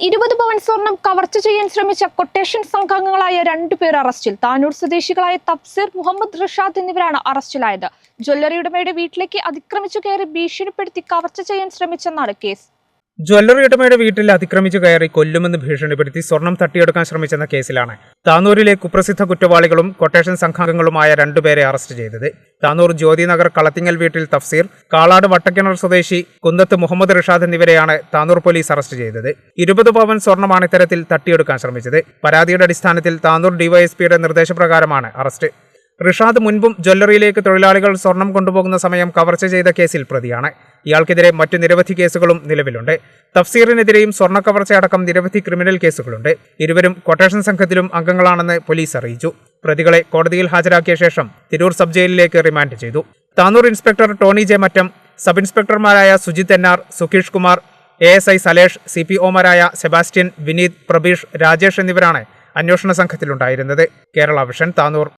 20 പവൻ സ്വർണം കവർച്ച ചെയ്യാൻ ശ്രമിച്ച കൊട്ടേഷൻ സംഘാംഗങ്ങളായ 2 പേർ അറസ്റ്റിൽ. താനൂർ സ്വദേശികളായ തഫ്സീർ, മുഹമ്മദ് റിഷാദ് എന്നിവരാണ് അറസ്റ്റിലായത്. ജ്വല്ലറി ഉടമയുടെ വീട്ടിലേക്ക് അതിക്രമിച്ചു കയറി ഭീഷണിപ്പെടുത്തി കവർച്ച ചെയ്യാൻ ശ്രമിച്ചെന്നാണ് കേസ്. ജ്വല്ലറി ഉടമയുടെ വീട്ടിൽ അതിക്രമിച്ചു കയറി കൊല്ലുമെന്ന് ഭീഷണിപ്പെടുത്തി സ്വർണം തട്ടിയെടുക്കാൻ ശ്രമിച്ചെന്ന കേസിലാണ് താനൂരിലെ കുപ്രസിദ്ധ കുറ്റവാളികളും കൊട്ടേഷൻ സംഘാംഗങ്ങളുമായ 2 പേരെ അറസ്റ്റ് ചെയ്തത്. താനൂർ ജ്യോതിനഗർ കളത്തിങ്ങൽ വീട്ടിൽ തഫ്സീർ, കാളാട് വട്ടക്കിണർ സ്വദേശി കുന്നത്ത് മുഹമ്മദ് റിഷാദ് എന്നിവരെയാണ് താനൂർ പോലീസ് അറസ്റ്റ് ചെയ്തത്. 20 പവൻ സ്വർണമാണ് ഇത്തരത്തിൽ തട്ടിയെടുക്കാൻ ശ്രമിച്ചത്. പരാതിയുടെ അടിസ്ഥാനത്തിൽ താനൂർ ഡിവൈഎസ്പിയുടെ നിർദ്ദേശപ്രകാരമാണ് അറസ്റ്റ്. റിഷാദ് മുൻപും ജ്വല്ലറിയിലേക്ക് തൊഴിലാളികൾ സ്വർണം കൊണ്ടുപോകുന്ന സമയം കവർച്ച ചെയ്ത കേസിൽ പ്രതിയാണ്. ഇയാൾക്കെതിരെ മറ്റു നിരവധി കേസുകളും നിലവിലുണ്ട്. തഫ്സീറിനെതിരെയും സ്വർണ്ണ കവർച്ചയടക്കം നിരവധി ക്രിമിനൽ കേസുകളുണ്ട്. ഇരുവരും കൊട്ടേഷൻ സംഘത്തിലും അംഗങ്ങളാണെന്ന് പോലീസ് അറിയിച്ചു. പ്രതികളെ കോടതിയിൽ ഹാജരാക്കിയ ശേഷം തിരൂർ സബ് ജയിലിലേക്ക് റിമാൻഡ് ചെയ്തു. Tanur inspector Tony J Mattam, sub ഇൻസ്പെക്ടർമാരായ സുജിത് എൻ.ആർ., സുകേഷ് കുമാർ, ASI സലേഷ്, CPOമാരായ സെബാസ്റ്റ്യൻ, വിനീത്, പ്രബീഷ്, രാജേഷ് എന്നിവരാണ് അന്വേഷണ സംഘത്തിലുണ്ടായിരുന്നത്. കേരള വിഷൻ, താനൂർ.